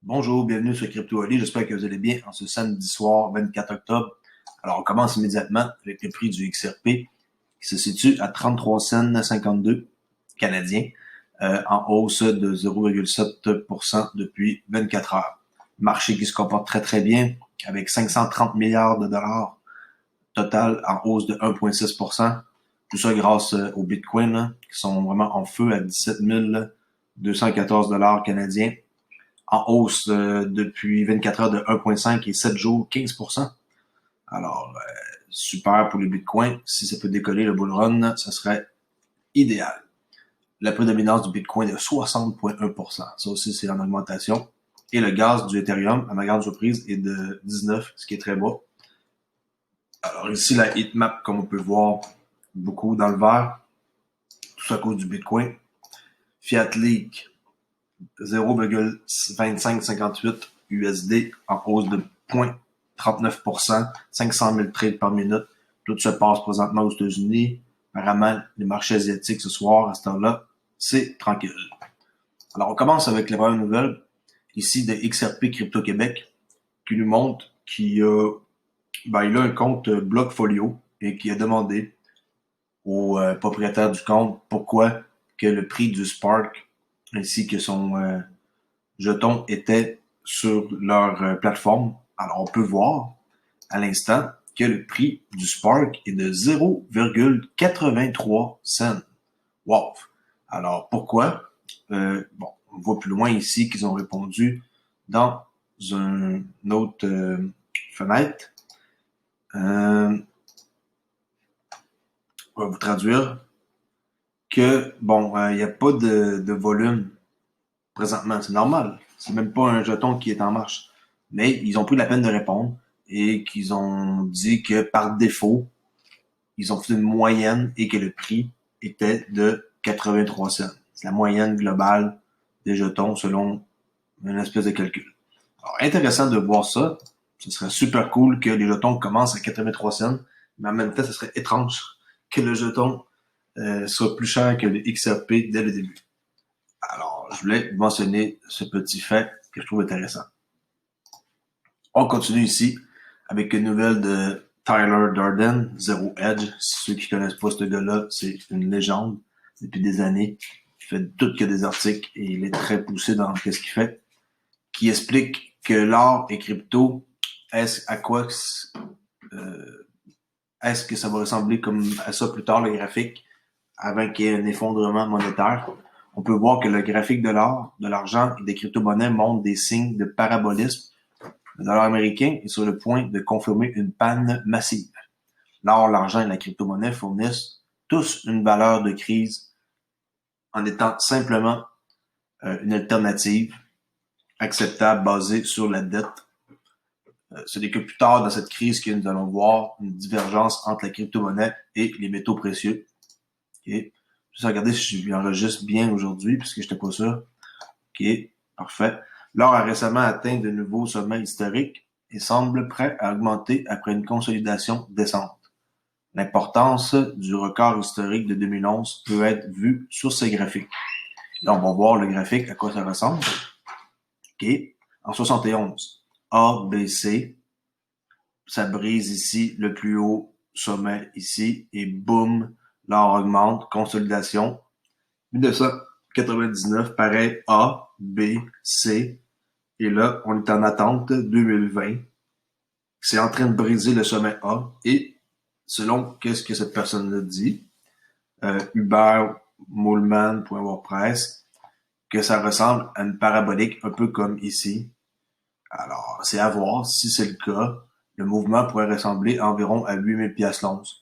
Bonjour, bienvenue sur Crypto Ali. J'espère que vous allez bien en ce samedi soir 24 octobre. Alors, on commence immédiatement avec le prix du XRP qui se situe à 33 cents 52 canadiens, en hausse de 0,7% depuis 24 heures. Marché qui se comporte très très bien avec 530 milliards de dollars total en hausse de 1,6%. Tout ça grâce au Bitcoin qui sont vraiment en feu à 17 214 dollars canadiens, en hausse depuis 24 heures de 1,5 et 7 jours 15%. Alors, super pour les bitcoins. Si ça peut décoller le bull run, ça serait idéal. La prédominance du bitcoin est de 60,1%. Ça aussi, c'est en augmentation. Et le gaz du Ethereum, à ma grande surprise, est de 19, ce qui est très bas. Alors ici, la heatmap, comme on peut voir, beaucoup dans le vert. Tout ça à cause du bitcoin. Fiat Leak, 0,2558 USD en hausse de 0,39%, 500 000 trades par minute. Tout se passe présentement aux États-Unis. Apparemment, les marchés asiatiques ce soir, à ce temps-là, c'est tranquille. Alors, on commence avec les premières nouvelles, ici de XRP Crypto Québec, qui nous montre qu'il a, il a un compte Blockfolio et qui a demandé au propriétaire du compte pourquoi que le prix du Spark ainsi que son jeton était sur leur plateforme. Alors, on peut voir à l'instant que le prix du Spark est de 0,83 cents. Wow! Alors, pourquoi? On voit plus loin ici qu'ils ont répondu dans une autre fenêtre. On va vous traduire que, il n'y a pas de volume présentement. C'est normal. C'est même pas un jeton qui est en marche. Mais ils ont pris la peine de répondre et qu'ils ont dit que par défaut, ils ont fait une moyenne et que le prix était de 83 cents. C'est la moyenne globale des jetons selon une espèce de calcul. Alors, intéressant de voir ça. Ce serait super cool que les jetons commencent à 83 cents, mais en même temps, ce serait étrange que le jeton soit plus cher que le XRP dès le début. Alors, je voulais mentionner ce petit fait que je trouve intéressant. On continue ici avec une nouvelle de Tyler Durden, Zero Edge. Ceux qui connaissent pas ce gars-là, c'est une légende depuis des années. Il fait tout que des articles et il est très poussé dans ce qu'il fait, qui explique que l'art et crypto, est-ce que ça va ressembler comme à ça plus tard, le graphique, avant qu'il y ait un effondrement monétaire. On peut voir que le graphique de l'or, de l'argent et des crypto-monnaies montre des signes de parabolisme. Le dollar américain est sur le point de confirmer une panne massive. L'or, l'argent et la crypto-monnaie fournissent tous une valeur de crise en étant simplement une alternative acceptable basée sur la dette. Ce n'est que plus tard dans cette crise que nous allons voir une divergence entre la crypto-monnaie et les métaux précieux. Okay. Je vais regarder si je enregistre bien aujourd'hui, puisque je n'étais pas sûr. OK, parfait. L'or a récemment atteint de nouveaux sommets historiques et semble prêt à augmenter après une consolidation descente. L'importance du record historique de 2011 peut être vue sur ces graphiques. Là, on va voir le graphique, à quoi ça ressemble. OK. En 71, A, B, C, ça brise ici le plus haut sommet ici et boum, l'or augmente, consolidation. 1999, pareil, A, B, C. Et là, on est en attente 2020. C'est en train de briser le sommet A. Et selon qu'est-ce que cette personne-là dit, Hubert Mollman.wordpress, que ça ressemble à une parabolique un peu comme ici. Alors, c'est à voir. Si c'est le cas, le mouvement pourrait ressembler environ à 8000 pièces l'once.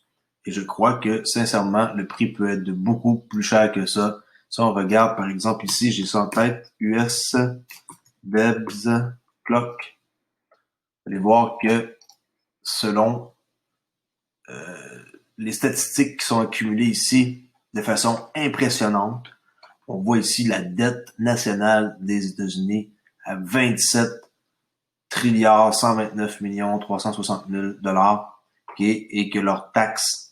Et je crois que, sincèrement, le prix peut être de beaucoup plus cher que ça. Si on regarde, par exemple, ici, j'ai ça en tête, US Debs Clock. Vous allez voir que selon les statistiques qui sont accumulées ici de façon impressionnante, on voit ici la dette nationale des États-Unis à 27 trilliards 129 millions 360 000 dollars, okay, et que leurs taxes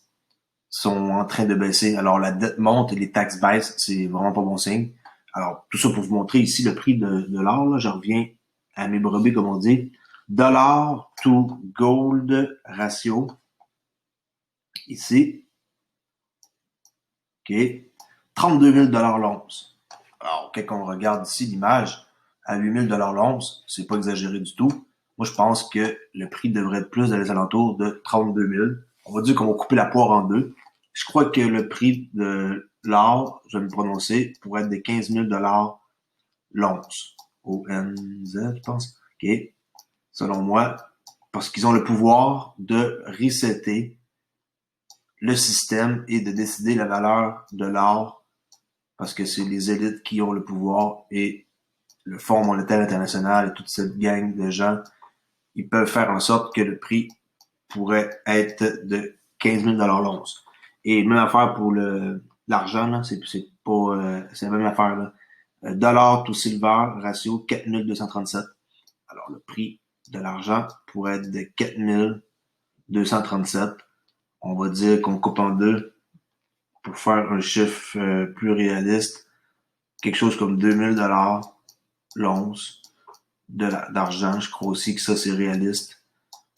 sont en train de baisser. Alors la dette monte et les taxes baissent, c'est vraiment pas bon signe. Alors tout ça pour vous montrer ici le prix de l'or. Là, je reviens à mes brebis, comme on dit. Dollar to gold ratio. Ici. OK. 32 000 l'once. Alors, quand on regarde ici l'image, à 8 000 l'once, c'est pas exagéré du tout. Moi, je pense que le prix devrait être plus dans les alentours de 32 000. On va dire qu'on va couper la poire en deux. Je crois que le prix de l'or, je vais me prononcer, pourrait être de 15 000 l'once. ONZ, je pense. OK. Selon moi, parce qu'ils ont le pouvoir de resetter le système et de décider la valeur de l'or parce que c'est les élites qui ont le pouvoir et le Fonds monétaire international et toute cette gang de gens, ils peuvent faire en sorte que le prix pourrait être de 15 000 l'once. Et même affaire pour l'argent, là, c'est la même affaire, là. Dollar to silver, ratio 4237. Alors, le prix de l'argent pourrait être de 4237. On va dire qu'on coupe en deux pour faire un chiffre plus réaliste. Quelque chose comme 2000 l'once d'argent. Je crois aussi que ça, c'est réaliste.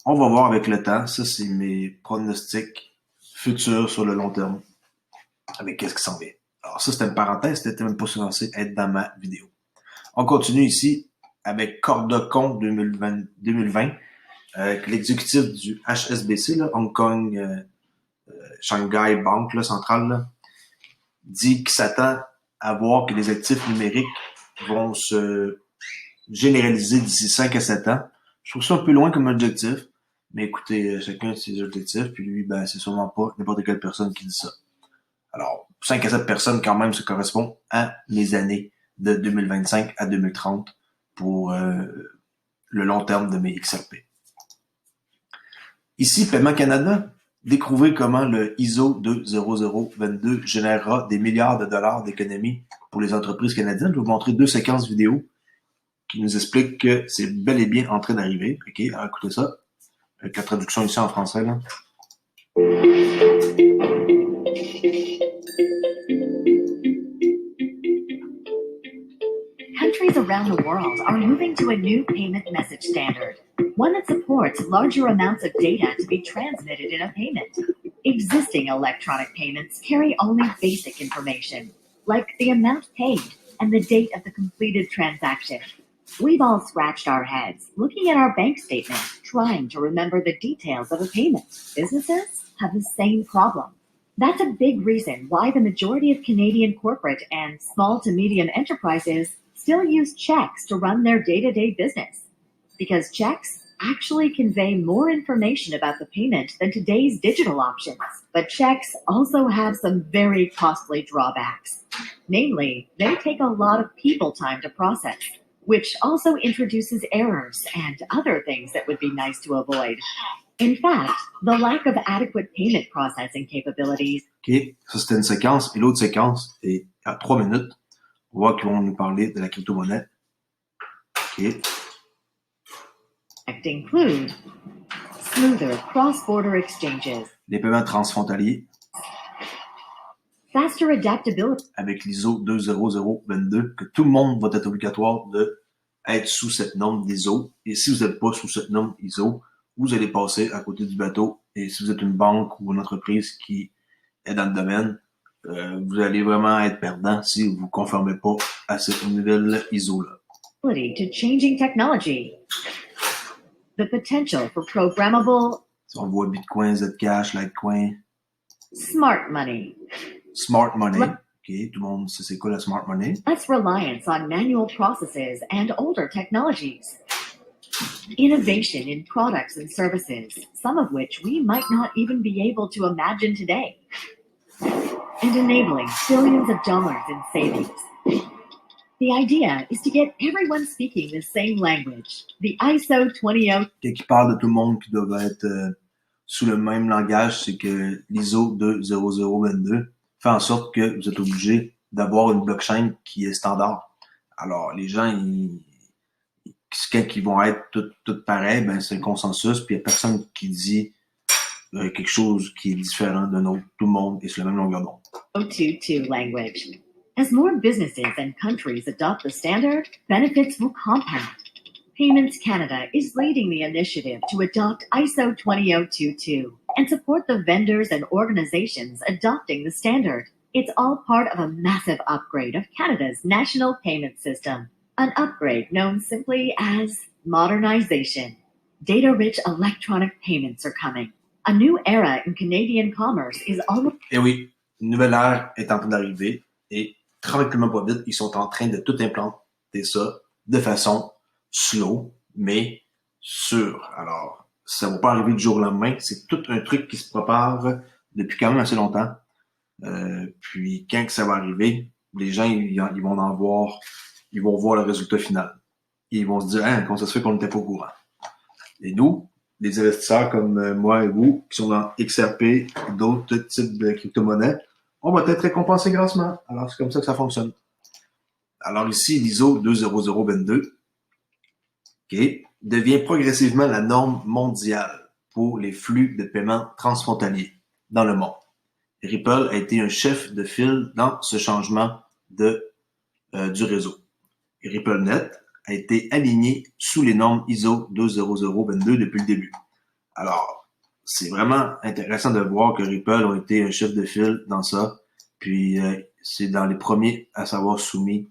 On va voir avec le temps. Ça, c'est mes pronostics futurs sur le long terme. Avec qu'est-ce qui s'en vient. Alors ça, c'était une parenthèse. C'était même pas censé être dans ma vidéo. On continue ici avec Cordocon 2020. L'exécutif du HSBC, là, Hong Kong Shanghai Bank là, centrale, là, dit qu'il s'attend à voir que les actifs numériques vont se généraliser d'ici 5 à 7 ans. Je trouve ça un peu loin comme objectif, mais écoutez, chacun a ses objectifs, puis lui, ben, c'est sûrement pas n'importe quelle personne qui dit ça. Alors, 5 à 7 personnes, quand même, ça correspond à les années de 2025 à 2030 pour le long terme de mes XRP. Ici, Paiement Canada, découvrez comment le ISO 20022 générera des milliards de dollars d'économies pour les entreprises canadiennes. Je vais vous montrer 2 séquences vidéo qui nous expliquent que c'est bel et bien en train d'arriver. OK, alors écoutez ça. Avec la traduction ici en français, là. Countries around the world are moving to a new payment message standard, one that supports larger amounts of data to be transmitted in a payment. Existing electronic payments carry only basic information, like the amount paid and the date of the completed transaction. We've all scratched our heads looking at our bank statement, trying to remember the details of a payment. Businesses have the same problem. That's a big reason why the majority of Canadian corporate and small to medium enterprises still use checks to run their day-to-day business. Because checks actually convey more information about the payment than today's digital options. But checks also have some very costly drawbacks. Namely, they take a lot of people time to process, which also introduces errors and other things that would be nice to avoid. In fact, the lack of adequate payment processing capabilities. OK, ça c'était une séquence. Et l'autre séquence est à 3 minutes. On voit qu'ils vont nous parler de la crypto-monnaie. OK. Include smoother cross-border exchanges. Les paiements transfrontaliers. Faster adaptability. Avec l'ISO 20022, que tout le monde va être obligatoire de être sous cette norme d'ISO. Et si vous n'êtes pas sous cette norme ISO, vous allez passer à côté du bateau. Et si vous êtes une banque ou une entreprise qui est dans le domaine, vous allez vraiment être perdant si vous ne vous conformez pas à cette nouvelle ISO-là. To changing technology. The potential for programmable. Si on voit Bitcoin, Zcash, Litecoin. Smart money. Smart money. OK, tout le monde sait c'est quoi la smart money. Less reliance on manual processes and older technologies. Innovation in products and services, some of which we might not even be able to imagine today. And enabling billions of dollars in savings. The idea is to get everyone speaking the same language. The ISO 200. Qui parle de tout le monde qui doit être sous le même langage, c'est que l'ISO 20022 fait en sorte que vous êtes obligé d'avoir une blockchain qui est standard. Alors, les gens, quand ils vont être tout pareils, ben c'est le consensus, puis il n'y a personne qui dit quelque chose qui est différent d'un autre. Tout le monde est sur la même longueur d'onde. 022 language. As more businesses and countries adopt the standard, benefits will compound. Payments Canada is leading the initiative to adopt ISO 20022 and support the vendors and organizations adopting the standard. It's all part of a massive upgrade of Canada's national payment system, an upgrade known simply as modernization. Data-rich electronic payments are coming. A new era in Canadian commerce is all... Et oui, une nouvelle ère est en train d'arriver et tranquillement pas vite, ils sont en train de tout implanter ça de façon slow, mais sûre. Alors, ça ne va pas arriver du jour au lendemain. C'est tout un truc qui se prépare depuis quand même assez longtemps. Puis quand que ça va arriver, les gens ils vont en voir, ils vont voir le résultat final. Et ils vont se dire, comment ça se fait qu'on n'était pas au courant. Et nous, les investisseurs comme moi et vous, qui sont dans XRP et d'autres types de crypto-monnaies, on va être récompensés grassement. Alors, c'est comme ça que ça fonctionne. Alors ici, l'ISO 20022, devient progressivement la norme mondiale pour les flux de paiement transfrontaliers dans le monde. Ripple a été un chef de file dans ce changement du réseau. RippleNet a été aligné sous les normes ISO 20022 depuis le début. Alors, c'est vraiment intéressant de voir que Ripple ont été un chef de file dans ça, puis c'est dans les premiers à s'avoir soumis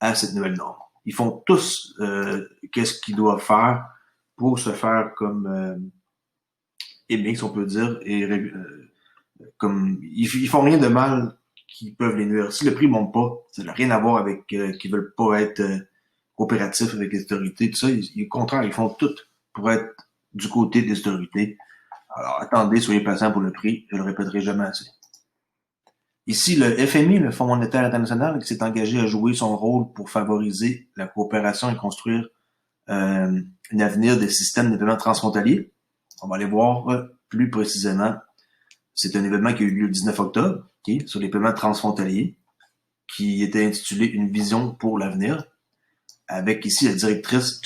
à cette nouvelle norme. Ils font tous qu'est-ce qu'ils doivent faire pour se faire comme aimer, si on peut dire, et comme ils font rien de mal qui peuvent les nuire. Si le prix monte pas, ça n'a rien à voir avec qu'ils veulent pas être coopératifs avec les autorités, tout ça. Au contraire, ils font tout pour être du côté des autorités. Alors, attendez, soyez patients pour le prix. Je le répéterai jamais assez. Ici, le FMI, le Fonds monétaire international, qui s'est engagé à jouer son rôle pour favoriser la coopération et construire un avenir des systèmes de paiement transfrontaliers. On va aller voir plus précisément. C'est un événement qui a eu lieu le 19 octobre, sur les paiements transfrontaliers, qui était intitulé « Une vision pour l'avenir », avec ici la directrice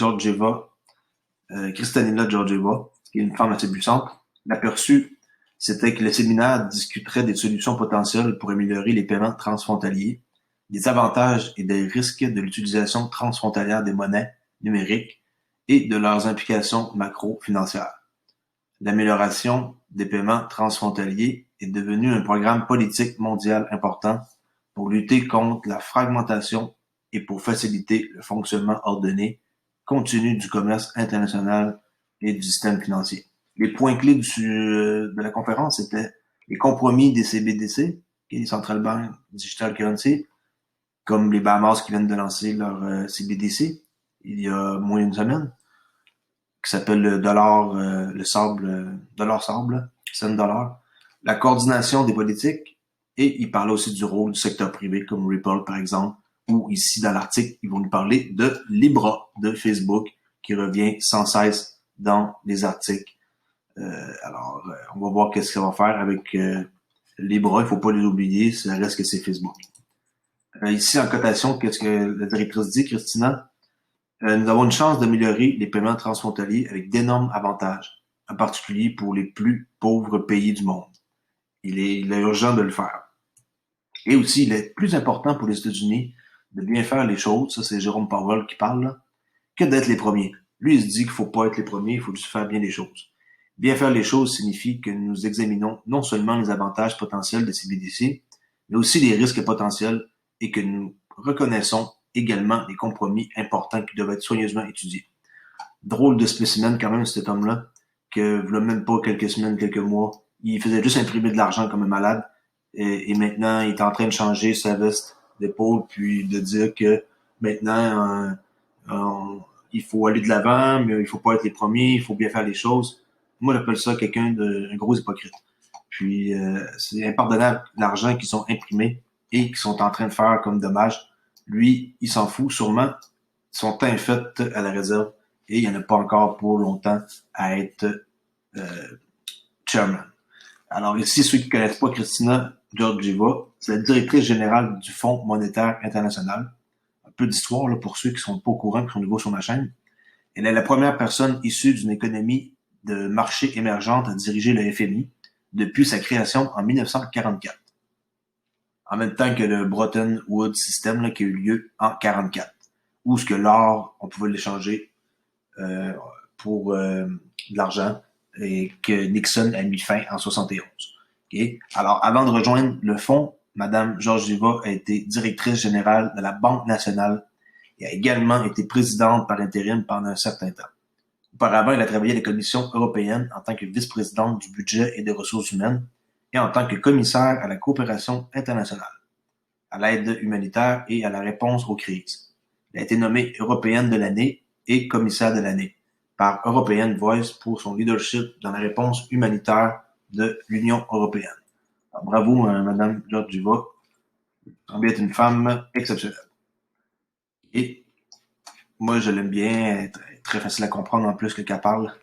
Kristalina Georgieva, qui est une femme assez puissante. L'aperçu, c'était que le séminaire discuterait des solutions potentielles pour améliorer les paiements transfrontaliers, des avantages et des risques de l'utilisation transfrontalière des monnaies numériques et de leurs implications macro-financières. L'amélioration des paiements transfrontaliers est devenu un programme politique mondial important pour lutter contre la fragmentation et pour faciliter le fonctionnement ordonné, continu du commerce international et du système financier. Les points clés de la conférence étaient les compromis des CBDC, les Central Bank Digital Currency, comme les Bahamas qui viennent de lancer leur CBDC il y a moins d'une semaine, qui s'appelle le dollar sable, $100, la coordination des politiques, et il parlait aussi du rôle du secteur privé, comme Ripple par exemple, ou ici dans l'article, ils vont nous parler de Libra de Facebook, qui revient sans cesse dans les articles. Alors, on va voir qu'est-ce qu'on va faire avec Libra, il faut pas les oublier, ça reste que c'est Facebook. Ici, en cotation, qu'est-ce que la directrice dit, Christina? Nous avons une chance d'améliorer les paiements transfrontaliers avec d'énormes avantages, en particulier pour les plus pauvres pays du monde. Il est urgent de le faire. Et aussi, il est plus important pour les États-Unis de bien faire les choses, ça c'est Jérôme Powell qui parle, là, que d'être les premiers. Lui, il se dit qu'il faut pas être les premiers, il faut juste faire bien les choses. Bien faire les choses signifie que nous examinons non seulement les avantages potentiels de ces BDC, mais aussi les risques potentiels et que nous reconnaissons également des compromis importants qui doivent être soigneusement étudiés. Drôle de spécimen quand même, cet homme-là, que voilà même pas quelques semaines, quelques mois, il faisait juste imprimer de l'argent comme un malade, et maintenant il est en train de changer sa veste d'épaule, puis de dire que maintenant il faut aller de l'avant, mais il faut pas être les premiers, il faut bien faire les choses. Moi, j'appelle ça un gros hypocrite. Puis c'est impardonnable l'argent qu'ils ont imprimé et qu'ils sont en train de faire comme dommage. Lui, il s'en fout sûrement. Son temps est fait à la réserve et il n'y en a pas encore pour longtemps à être chairman. Alors ici, ceux qui ne connaissent pas Kristalina Georgieva, c'est la directrice générale du Fonds monétaire international. Un peu d'histoire là, pour ceux qui sont pas au courant, qui sont nouveaux sur ma chaîne. Elle est la première personne issue d'une économie de marché émergente à diriger le FMI depuis sa création en 1944. En même temps que le Bretton Woods System là, qui a eu lieu en 1944, où ce que l'or, on pouvait l'échanger pour de l'argent et que Nixon a mis fin en 71. Okay? Alors, avant de rejoindre le fonds, Madame Georgieva a été directrice générale de la Banque nationale et a également été présidente par intérim pendant un certain temps. Auparavant, elle a travaillé à la Commission européenne en tant que vice-présidente du budget et des ressources humaines et en tant que commissaire à la coopération internationale, à l'aide humanitaire et à la réponse aux crises. Elle a été nommée européenne de l'année et commissaire de l'année par European Voice pour son leadership dans la réponse humanitaire de l'Union européenne. Alors, bravo, Madame Georgieva. Elle est une femme exceptionnelle. Et moi, je l'aime bien, elle est très facile à comprendre en plus qu'elle parle.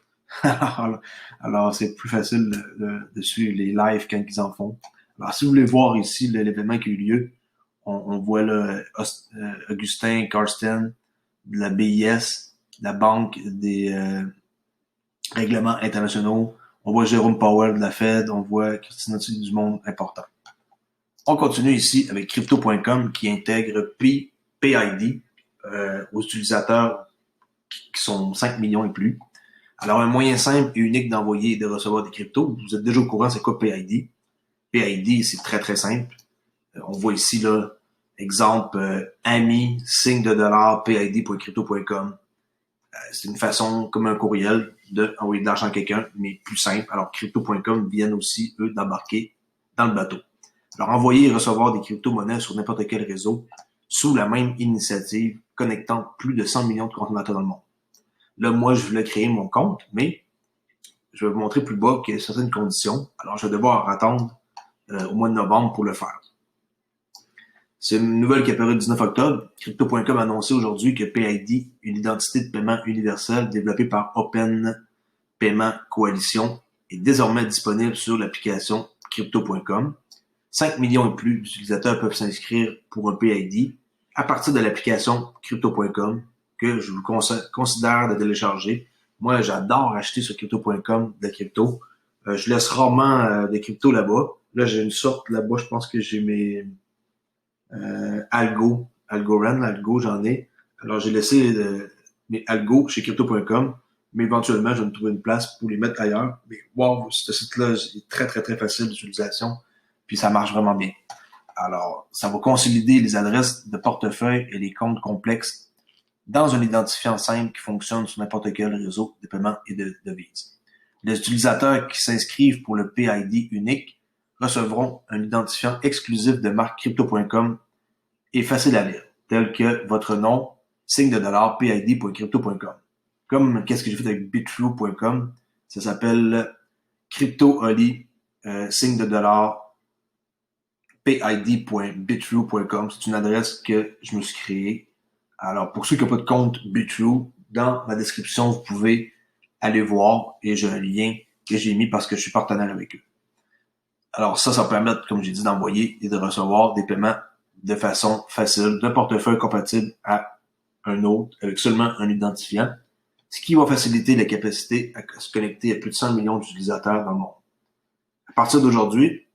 Alors, c'est plus facile de suivre les lives quand ils en font. Alors, si vous voulez voir ici l'événement qui a eu lieu, on voit là Augustin Karsten de la BIS, la Banque des règlements internationaux. On voit Jérôme Powell de la Fed, on voit Christina du Monde important. On continue ici avec Crypto.com qui intègre PID aux utilisateurs qui sont 5 millions et plus. Alors, un moyen simple et unique d'envoyer et de recevoir des cryptos. Vous êtes déjà au courant, c'est quoi PID? PID, c'est très, très simple. On voit ici, là, exemple, ami, signe de dollar, PID.crypto.com. C'est une façon, comme un courriel, d'envoyer de l'argent à quelqu'un, mais plus simple. Alors, Crypto.com viennent aussi, eux, d'embarquer dans le bateau. Alors, envoyer et recevoir des crypto-monnaies sur n'importe quel réseau sous la même initiative, connectant plus de 100 millions de consommateurs dans le monde. Là, moi, je voulais créer mon compte, mais je vais vous montrer plus bas qu'il y a certaines conditions. Alors, je vais devoir attendre au mois de novembre pour le faire. C'est une nouvelle qui est apparue le 19 octobre. Crypto.com a annoncé aujourd'hui que PID, une identité de paiement universelle développée par Open Payment Coalition, est désormais disponible sur l'application Crypto.com. 5 millions et plus d'utilisateurs peuvent s'inscrire pour un PID à partir de l'application Crypto.com que je vous considère de télécharger. Moi, j'adore acheter sur Crypto.com de crypto. Je laisse rarement des cryptos là-bas. Là, j'ai une sorte là-bas, je pense que j'ai mes Algo, j'en ai. Alors, j'ai laissé mes Algo chez Crypto.com, mais éventuellement, je vais me trouver une place pour les mettre ailleurs. Mais wow, ce site-là est très, très, très facile d'utilisation, puis ça marche vraiment bien. Alors, ça va consolider les adresses de portefeuille et les comptes complexes dans un identifiant simple qui fonctionne sur n'importe quel réseau de paiement et de devises. Les utilisateurs qui s'inscrivent pour le PID unique recevront un identifiant exclusif de marque Crypto.com et facile à lire, tel que votre nom, signe de dollar, PID.crypto.com. Comme qu'est-ce que j'ai fait avec Bitrue.com, ça s'appelle CryptoOli, signe de dollar, PID.bitrue.com. C'est une adresse que je me suis créée. Alors, pour ceux qui n'ont pas de compte Bitrue, dans ma description, vous pouvez aller voir et j'ai un lien que j'ai mis parce que je suis partenaire avec eux. Alors ça va permettre, comme j'ai dit, d'envoyer et de recevoir des paiements de façon facile, d'un portefeuille compatible à un autre avec seulement un identifiant, ce qui va faciliter la capacité à se connecter à plus de 100 millions d'utilisateurs dans le monde. À partir d'aujourd'hui,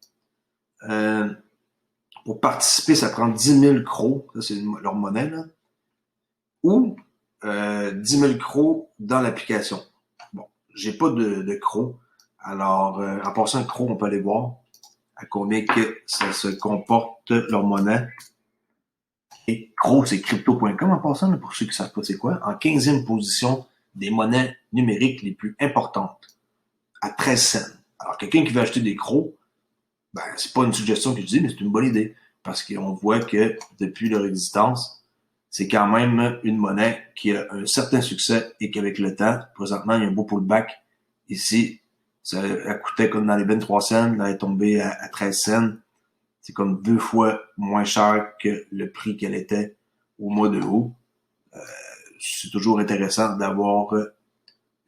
pour participer, ça prend 10 000 CRO, ça c'est leur monnaie, là, ou 10 000 CRO dans l'application. Bon, j'ai pas de CRO, alors en passant CRO, on peut aller voir à combien que ça se comporte leur monnaie. Et CRO, c'est crypto.com en passant, pour ceux qui ne savent pas c'est quoi, en 15e position des monnaies numériques les plus importantes, à 13 cents. Alors, quelqu'un qui veut acheter des CRO, ben, c'est pas une suggestion que je dis, mais c'est une bonne idée, parce qu'on voit que depuis leur existence, c'est quand même une monnaie qui a un certain succès et qu'avec le temps, présentement, il y a un beau pullback ici. Ça coûtait comme dans les 23 cents, là, elle est tombée à 13 cents. C'est comme 2 fois moins cher que le prix qu'elle était au mois de août. C'est toujours intéressant d'avoir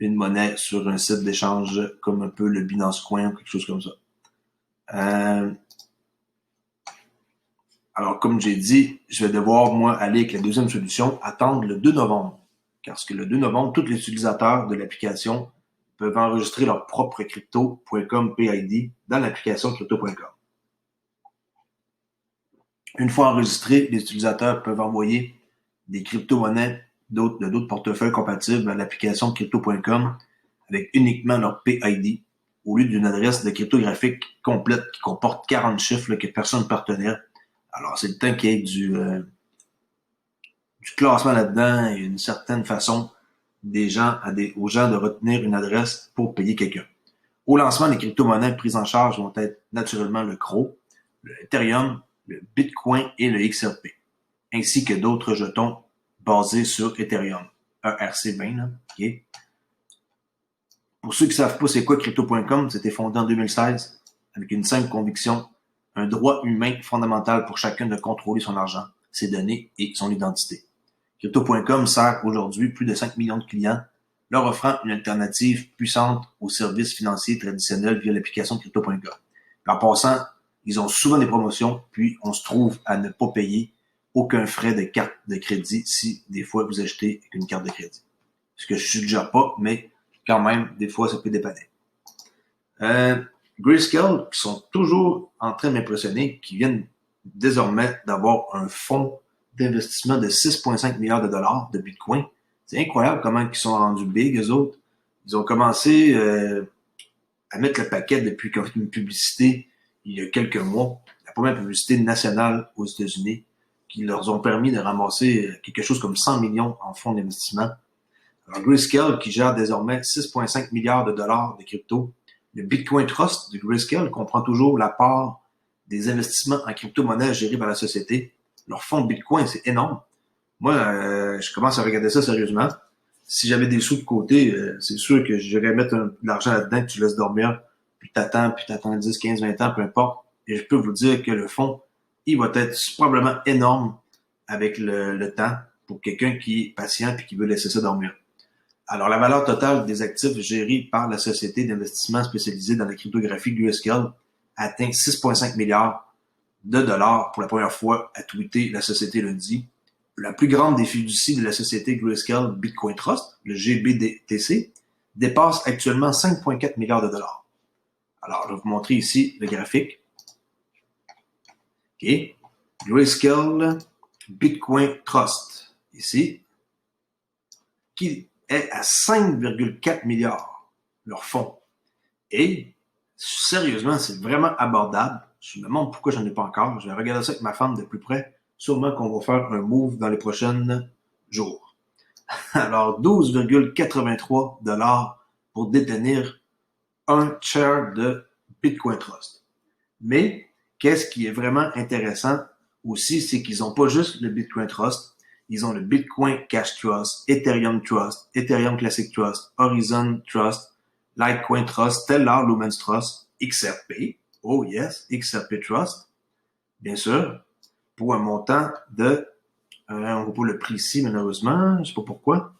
une monnaie sur un site d'échange comme un peu le Binance Coin ou quelque chose comme ça. Alors, comme j'ai dit, je vais devoir, moi, aller avec la deuxième solution, attendre le 2 novembre. Parce que le 2 novembre, tous les utilisateurs de l'application peuvent enregistrer leur propre crypto.com PID dans l'application crypto.com. Une fois enregistrés, les utilisateurs peuvent envoyer des crypto-monnaies d'autres portefeuilles compatibles à l'application crypto.com avec uniquement leur PID au lieu d'une adresse de cryptographique complète qui comporte 40 chiffres là, que personne ne peut retenir. Alors, c'est le temps qu'il y ait du classement là-dedans et une certaine façon aux gens de retenir une adresse pour payer quelqu'un. Au lancement, les crypto-monnaies prises en charge vont être naturellement le CRO, le Ethereum, le Bitcoin et le XRP, ainsi que d'autres jetons basés sur Ethereum. ERC20, là, OK? Pour ceux qui ne savent pas c'est quoi Crypto.com, c'était fondé en 2016 avec une simple conviction, un droit humain fondamental pour chacun de contrôler son argent, ses données et son identité. Crypto.com sert aujourd'hui plus de 5 millions de clients, leur offrant une alternative puissante aux services financiers traditionnels via l'application Crypto.com. En passant, ils ont souvent des promotions, puis on se trouve à ne pas payer aucun frais de carte de crédit si des fois vous achetez une carte de crédit. Ce que je suggère pas, mais quand même, des fois, ça peut dépanner. Grayscale, qui sont toujours en train de m'impressionner, qui viennent désormais d'avoir un fonds d'investissement de 6,5 milliards de dollars de Bitcoin. C'est incroyable comment ils sont rendus big, eux autres. Ils ont commencé à mettre le paquet depuis une publicité il y a quelques mois, la première publicité nationale aux États-Unis, qui leur ont permis de ramasser quelque chose comme 100 millions en fonds d'investissement. Alors, Grayscale, qui gère désormais 6,5 milliards de dollars de crypto. Le Bitcoin Trust de Grayscale comprend toujours la part des investissements en crypto-monnaie gérés par la société. Leur fonds de Bitcoin, c'est énorme. Moi, je commence à regarder ça sérieusement. Si j'avais des sous de côté, c'est sûr que j'irais mettre de l'argent là-dedans que tu laisses dormir, puis t'attends 10, 15, 20 ans, peu importe. Et je peux vous dire que le fonds, il va être probablement énorme avec le temps pour quelqu'un qui est patient et qui veut laisser ça dormir. Alors, la valeur totale des actifs gérés par la société d'investissement spécialisée dans la cryptographie Grayscale atteint 6,5 milliards de dollars pour la première fois, a tweeté la société lundi. La plus grande des fiducies de la société Grayscale Bitcoin Trust, le GBTC, dépasse actuellement 5,4 milliards de dollars. Alors, je vais vous montrer ici le graphique. OK. Grayscale Bitcoin Trust, ici, qui est à 5,4 milliards, leur fonds. Et, sérieusement, c'est vraiment abordable. Je me demande pourquoi j'en ai pas encore. Je vais regarder ça avec ma femme de plus près. Sûrement qu'on va faire un move dans les prochains jours. Alors, 12,83 dollars pour détenir un share de Bitcoin Trust. Mais, qu'est-ce qui est vraiment intéressant aussi, c'est qu'ils n'ont pas juste le Bitcoin Trust, ils ont le Bitcoin Cash Trust, Ethereum Trust, Ethereum Classic Trust, Horizon Trust, Litecoin Trust, Stellar Lumens Trust, XRP, oh yes, XRP Trust, bien sûr, pour un montant de, on voit pas le prix ici malheureusement, je sais pas pourquoi,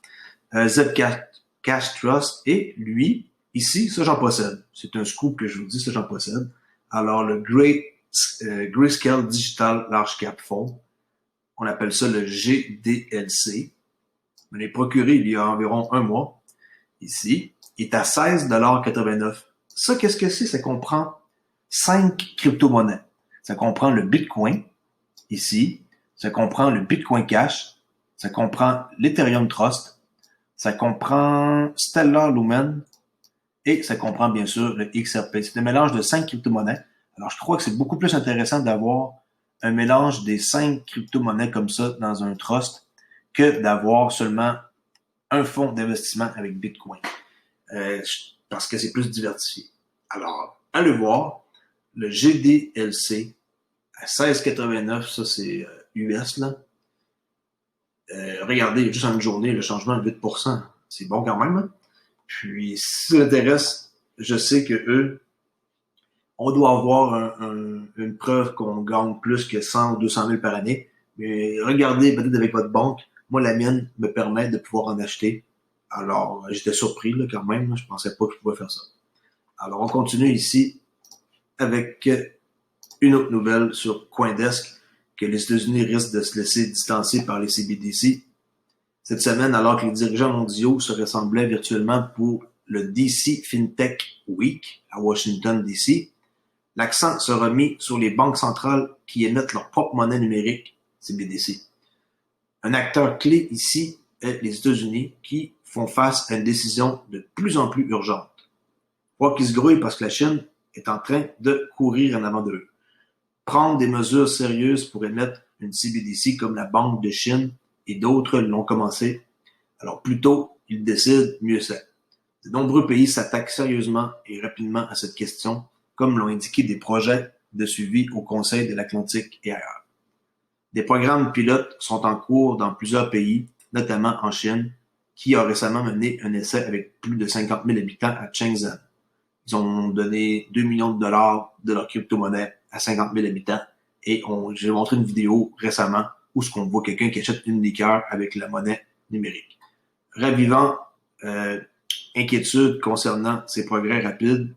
Zcash Trust, et lui, ici, ça j'en possède. C'est un scoop que je vous dis, ça j'en possède. Alors le Grayscale Digital Large Cap Fund, on appelle ça le GDLC. On l'ai procuré il y a environ un mois. Ici, il est à 16,89 $. Ça, qu'est-ce que c'est? Ça comprend 5 crypto-monnaies. Ça comprend le Bitcoin, ici. Ça comprend le Bitcoin Cash. Ça comprend l'Ethereum Trust. Ça comprend Stellar Lumen. Et ça comprend bien sûr le XRP. C'est un mélange de 5 crypto-monnaies. Alors, je crois que c'est beaucoup plus intéressant d'avoir un mélange des 5 crypto-monnaies comme ça dans un trust que d'avoir seulement un fonds d'investissement avec Bitcoin. Parce que c'est plus diversifié. Alors, allez voir le GDLC à 16,89, ça c'est US là. Regardez, juste en une journée, le changement de 8%. C'est bon quand même. Hein? Puis, si ça vous intéresse, je sais que eux, on doit avoir une preuve qu'on gagne plus que 100 ou 200 000 par année. Mais regardez peut-être avec votre banque. Moi, la mienne me permet de pouvoir en acheter. Alors, j'étais surpris là, quand même. Je pensais pas que je pouvais faire ça. Alors, on continue ici avec une autre nouvelle sur CoinDesk que les États-Unis risquent de se laisser distancer par les CBDC. Cette semaine, alors que les dirigeants mondiaux se rassemblaient virtuellement pour le DC FinTech Week à Washington, D.C., l'accent sera mis sur les banques centrales qui émettent leur propre monnaie numérique, CBDC. Un acteur clé ici les États-Unis qui font face à une décision de plus en plus urgente. Faut pas qu'ils se grouillent parce que la Chine est en train de courir en avant d'eux. Prendre des mesures sérieuses pour émettre une CBDC comme la Banque de Chine et d'autres l'ont commencé. Alors plus tôt ils décident, mieux c'est. De nombreux pays s'attaquent sérieusement et rapidement à cette question, comme l'ont indiqué des projets de suivi au Conseil de l'Atlantique et ailleurs. Des programmes pilotes sont en cours dans plusieurs pays, notamment en Chine, qui a récemment mené un essai avec plus de 50 000 habitants à Shenzhen. Ils ont donné 2 millions de dollars de leur crypto-monnaie à 50 000 habitants et j'ai montré une vidéo récemment où on voit quelqu'un qui achète une liqueur avec la monnaie numérique. Ravivant inquiétude concernant ces progrès rapides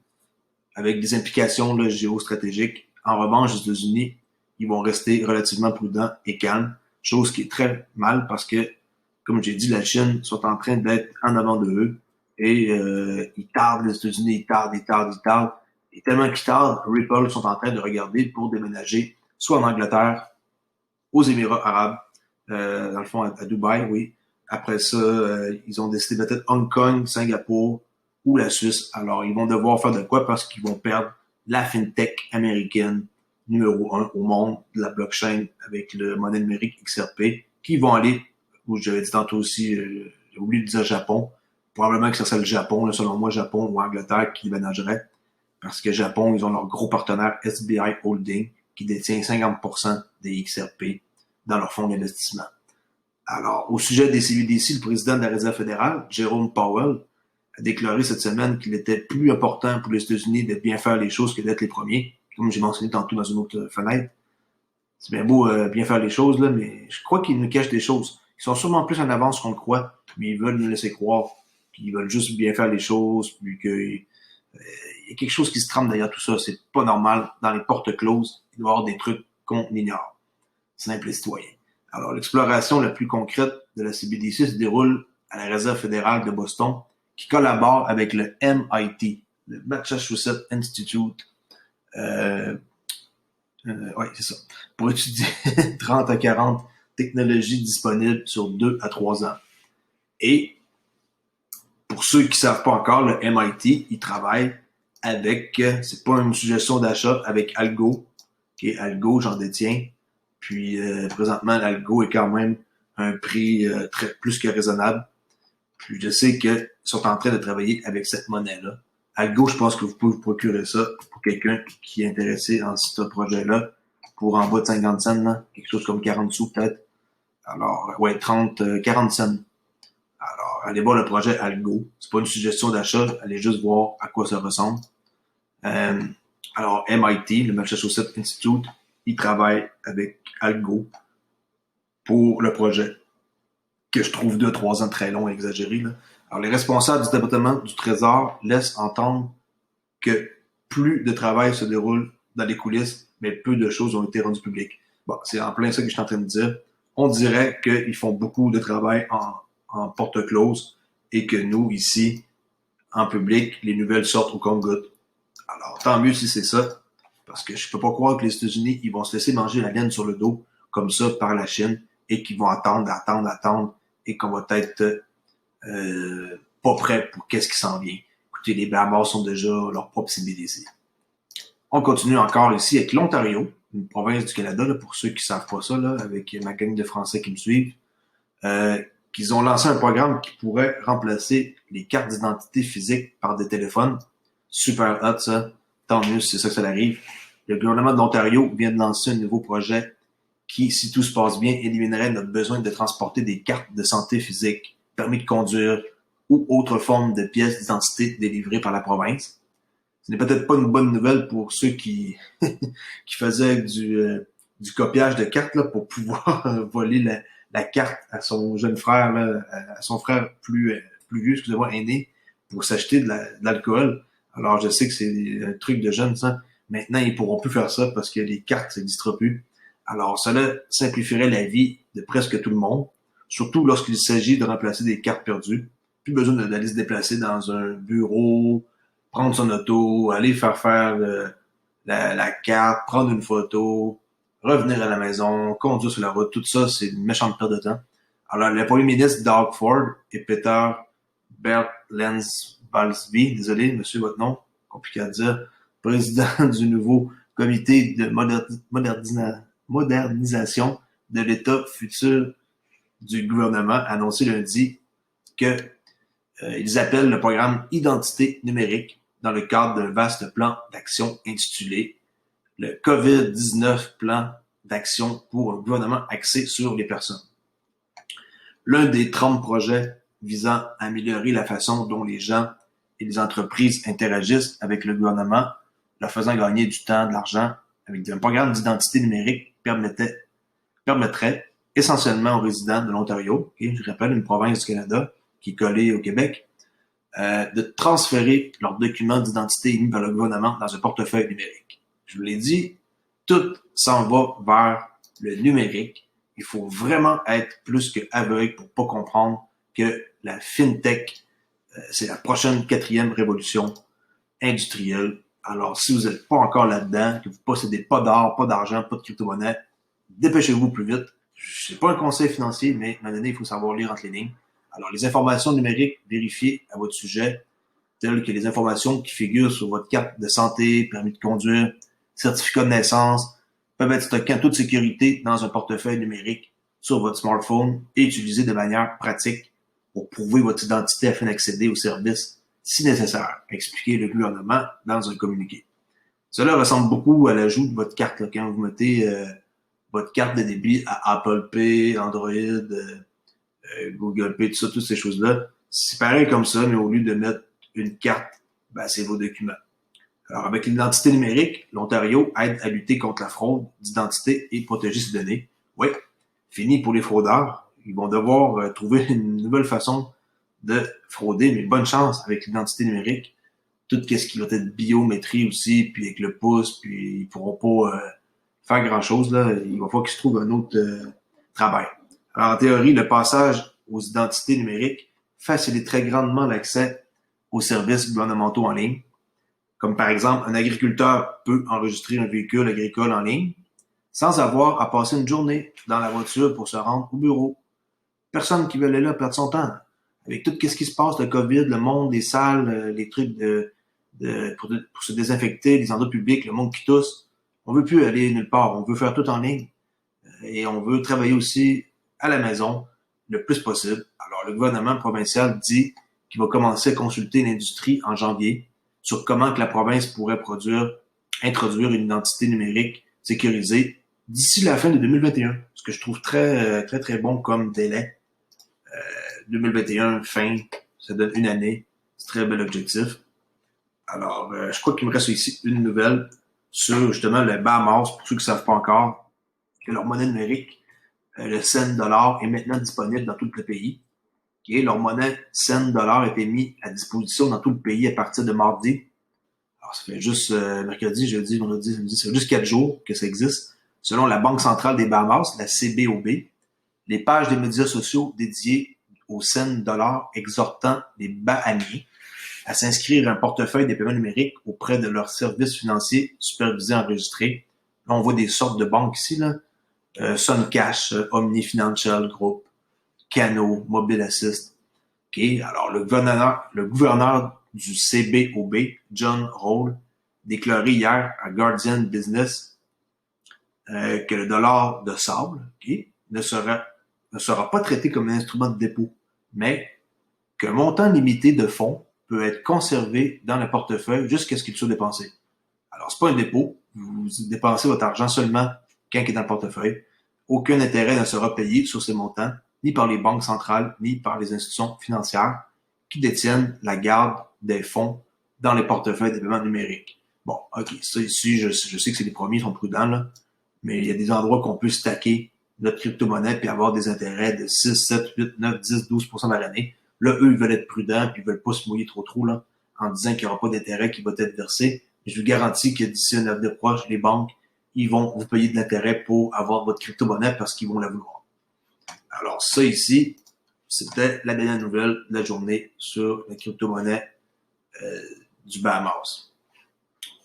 avec des implications là, géostratégiques. En revanche, les États-Unis, ils vont rester relativement prudents et calmes, chose qui est très mal parce que, comme j'ai dit, la Chine sont en train d'être en avant de eux et ils tardent, les États-Unis, ils tardent. Et tellement qu'ils tardent, Ripple sont en train de regarder pour déménager soit en Angleterre, aux Émirats arabes, dans le fond à Dubaï, oui. Après ça, ils ont décidé peut-être Hong Kong, Singapour ou la Suisse. Alors, ils vont devoir faire de quoi parce qu'ils vont perdre la fintech américaine numéro 1 au monde de la blockchain avec le monnaie numérique XRP, qui vont aller, où j'avais dit tantôt aussi, j'ai oublié de dire Japon, probablement que ça serait le Japon, là, selon moi, Japon ou Angleterre qui déménagerait, parce que Japon, ils ont leur gros partenaire SBI Holding, qui détient 50% des XRP dans leur fonds d'investissement. Alors, au sujet des CBDC, le président de la Réserve fédérale, Jerome Powell, a déclaré cette semaine qu'il était plus important pour les États-Unis de bien faire les choses que d'être les premiers, comme j'ai mentionné tantôt dans une autre fenêtre. C'est bien beau bien faire les choses, là, mais je crois qu'ils nous cachent des choses. Ils sont sûrement plus en avance qu'on le croit, mais ils veulent nous laisser croire qu'ils veulent juste bien faire les choses, puis qu'il y a quelque chose qui se trame derrière tout ça. C'est pas normal. Dans les portes closes, il doit y avoir des trucs qu'on ignore. Simple et citoyen. Alors, l'exploration la plus concrète de la CBDC se déroule à la Réserve fédérale de Boston, qui collabore avec le MIT, le Massachusetts Institute, ouais, c'est ça, pour étudier 30 à 40 technologies disponibles sur 2 à 3 ans. Et pour ceux qui ne savent pas encore, le MIT, il travaille avec, c'est pas une suggestion d'achat, avec Algo, qui est Algo, j'en détiens. Puis présentement, l'Algo est quand même un prix très plus que raisonnable. Puis je sais qu'ils sont en train de travailler avec cette monnaie-là. Algo, je pense que vous pouvez vous procurer ça pour quelqu'un qui est intéressé dans ce projet-là pour en bas de 50 cents, là, quelque chose comme 40 sous peut-être. Alors, ouais, 40 cents. Alors, allez voir le projet Algo. C'est pas une suggestion d'achat, allez juste voir à quoi ça ressemble. Alors, MIT, le Massachusetts Institute, il travaille avec Algo pour le projet, que je trouve 2-3 ans très long et exagéré, là. Alors, les responsables du département du Trésor laissent entendre que plus de travail se déroule dans les coulisses, mais peu de choses ont été rendues publiques. Bon, c'est en plein ça que je suis en train de dire. On dirait qu'ils font beaucoup de travail en porte close et que nous, ici, en public, les nouvelles sortent au compte-gouttes. Alors, tant mieux si c'est ça, parce que je peux pas croire que les États-Unis, ils vont se laisser manger la laine sur le dos, comme ça, par la Chine, et qu'ils vont attendre, et qu'on va être pas prêt pour qu'est-ce qui s'en vient. Écoutez, les Bahamas sont déjà leur propre CBDC. On continue encore ici avec l'Ontario, une province du Canada, là, pour ceux qui savent pas ça, là, avec ma gang de Français qui me suivent, qu'ils ont lancé un programme qui pourrait remplacer les cartes d'identité physiques par des téléphones. Super hot, ça. Tant mieux si c'est ça que ça arrive. Le gouvernement de l'Ontario vient de lancer un nouveau projet qui, si tout se passe bien, éliminerait notre besoin de transporter des cartes de santé physique, permis de conduire ou autre forme de pièces d'identité délivrées par la province. Ce n'est peut-être pas une bonne nouvelle pour ceux qui qui faisaient du copiage de cartes là, pour pouvoir voler la carte à son jeune frère, là, à son frère plus vieux, excusez-moi, aîné, pour s'acheter de l'alcool. Alors, je sais que c'est un truc de jeunes, ça. Maintenant, ils pourront plus faire ça parce que les cartes, ça n'existera plus. Alors, cela simplifierait la vie de presque tout le monde, surtout lorsqu'il s'agit de remplacer des cartes perdues. Plus besoin d'aller se déplacer dans un bureau, prendre son auto, aller faire la carte, prendre une photo, revenir à la maison, conduire sur la route. Tout ça, c'est une méchante perte de temps. Alors, le premier ministre Doug Ford et Peter Bertelsmann, désolé, monsieur, votre nom, compliqué à dire, président du nouveau comité de modernisation de l'État futur du gouvernement, a annoncé lundi que ils appellent le programme Identité numérique dans le cadre d'un vaste plan d'action intitulé le COVID-19 plan d'action pour un gouvernement axé sur les personnes. L'un des 30 projets visant à améliorer la façon dont les gens et les entreprises interagissent avec le gouvernement, leur faisant gagner du temps, de l'argent, avec un programme d'identité numérique permettrait essentiellement aux résidents de l'Ontario, je rappelle une province du Canada qui est collée au Québec, de transférer leurs documents d'identité émis par le gouvernement dans un portefeuille numérique. Je vous l'ai dit, tout s'en va vers le numérique. Il faut vraiment être plus qu'aveugle pour pas comprendre que la FinTech, c'est la prochaine 4e révolution industrielle. Alors, si vous n'êtes pas encore là-dedans, que vous ne possédez pas d'or, pas d'argent, pas de crypto-monnaie, dépêchez-vous plus vite. C'est pas un conseil financier, mais à un moment donné, il faut savoir lire entre les lignes. Alors, les informations numériques vérifiées à votre sujet, telles que les informations qui figurent sur votre carte de santé, permis de conduire, certificat de naissance, peuvent être stockées en toute sécurité dans un portefeuille numérique sur votre smartphone et utilisées de manière pratique pour prouver votre identité afin d'accéder aux services si nécessaire, expliqué le gouvernement dans un communiqué. Cela ressemble beaucoup à l'ajout de votre carte, là, quand vous mettez votre carte de débit à Apple Pay, Android, Google Pay, tout ça, toutes ces choses-là. C'est pareil comme ça, mais au lieu de mettre une carte, c'est vos documents. Alors, avec l'identité numérique, l'Ontario aide à lutter contre la fraude d'identité et protéger ses données. Oui, fini pour les fraudeurs. Ils vont devoir trouver une nouvelle façon de frauder, mais bonne chance avec l'identité numérique. Tout ce qui va être biométrie aussi, puis avec le pouce, puis ils pourront pas faire grand-chose, là. Il va falloir qu'ils se trouvent un autre travail. Alors, en théorie, le passage aux identités numériques faciliterait grandement l'accès aux services gouvernementaux en ligne. Comme par exemple, un agriculteur peut enregistrer un véhicule agricole en ligne sans avoir à passer une journée dans la voiture pour se rendre au bureau. Personne qui veut aller là perdre son temps. Avec tout ce qui se passe, le COVID, le monde, les salles, les trucs pour se désinfecter, les endroits publics, le monde qui tousse, on veut plus aller nulle part. On veut faire tout en ligne. Et on veut travailler aussi à la maison le plus possible. Alors, le gouvernement provincial dit qu'il va commencer à consulter l'industrie en janvier sur comment que la province pourrait introduire une identité numérique sécurisée d'ici la fin de 2021. Ce que je trouve très, très, très bon comme délai. 2021, fin, ça donne une année. C'est très bel objectif. Alors, je crois qu'il me reste ici une nouvelle sur justement le Bahamas, pour ceux qui ne savent pas encore, que leur monnaie numérique, le cent dollar, est maintenant disponible dans tout le pays. Okay? Leur monnaie cent dollar a été mise à disposition dans tout le pays à partir de mardi. Alors, ça fait juste mercredi, jeudi, vendredi, samedi, ça fait juste 4 jours que ça existe. Selon la Banque centrale des Bahamas, la CBOB, les pages des médias sociaux dédiées au cent dollar exhortant les Bahamiens à s'inscrire à un portefeuille des paiements numériques auprès de leurs services financiers supervisés enregistrés. Là, on voit des sortes de banques ici, là. Suncash, Omni Financial Group, Cano, Mobile Assist. Okay. Alors, le gouverneur du CBOB, John Rawls, déclaré hier à Guardian Business que le dollar de sable ne sera pas traité comme un instrument de dépôt, mais qu'un montant limité de fonds peut être conservé dans le portefeuille jusqu'à ce qu'il soit dépensé. Alors, c'est pas un dépôt. Vous dépensez votre argent seulement quand il est dans le portefeuille. Aucun intérêt ne sera payé sur ces montants, ni par les banques centrales, ni par les institutions financières qui détiennent la garde des fonds dans les portefeuilles des paiements numériques. Bon, OK, ça ici, je sais que c'est les premiers qui sont prudents, là, mais il y a des endroits qu'on peut stacker notre crypto-monnaie puis avoir des intérêts de 6, 7, 8, 9, 10, 12% par année. Là, eux, ils veulent être prudents puis ils veulent pas se mouiller trop, là, en disant qu'il n'y aura pas d'intérêt qui va être versé. Je vous garantis que d'ici un avenir proche, les banques, ils vont vous payer de l'intérêt pour avoir votre crypto-monnaie parce qu'ils vont la vouloir. Alors, ça ici, c'était la dernière nouvelle de la journée sur la crypto-monnaie du Bahamas.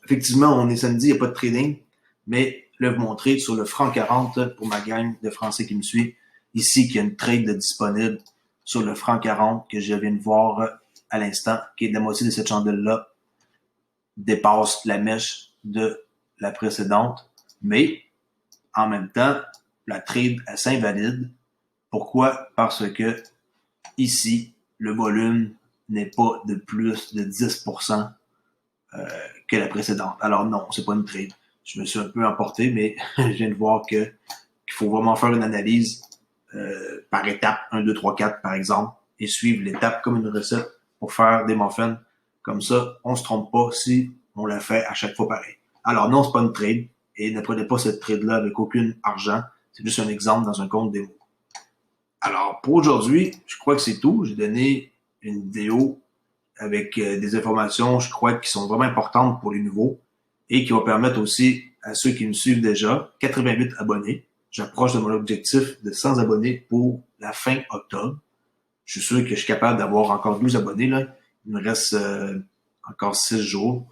Effectivement, on est samedi, il n'y a pas de trading, mais je vais vous montrer sur le franc 40 pour ma gang de Français qui me suit. ici qu'il y a une trade disponible sur le franc 40 que je viens de voir à l'instant, qui est de la moitié de cette chandelle-là, dépasse la mèche de la précédente. Mais, en même temps, la trade, elle s'invalide. Pourquoi? Parce que ici, le volume n'est pas de plus de 10% que la précédente. Alors non, c'est pas une trade. Je me suis un peu emporté, mais je viens de voir qu'il faut vraiment faire une analyse par étape, 1, 2, 3, 4 par exemple, et suivre l'étape comme une recette pour faire des muffins. Comme ça, on se trompe pas si on le fait à chaque fois pareil. Alors non, c'est pas une trade, et ne prenez pas cette trade-là avec aucun argent. C'est juste un exemple dans un compte démo. Alors, pour aujourd'hui, je crois que c'est tout. J'ai donné une vidéo avec des informations, je crois, qui sont vraiment importantes pour les nouveaux et qui vont permettre aussi à ceux qui me suivent déjà, 88 abonnés. J'approche de mon objectif de 100 abonnés pour la fin octobre. Je suis sûr que je suis capable d'avoir encore 12 abonnés. Là. Il me reste encore 6 jours.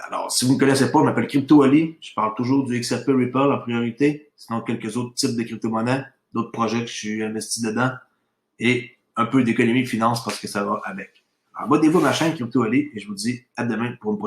Alors, si vous ne me connaissez pas, je m'appelle CryptoAli. Je parle toujours du XRP Ripple en priorité, sinon quelques autres types de crypto-monnaies, d'autres projets que je suis investi dedans et un peu d'économie et de finance parce que ça va avec. Alors, abonnez-vous à ma chaîne CryptoAli et je vous dis à demain pour une prochaine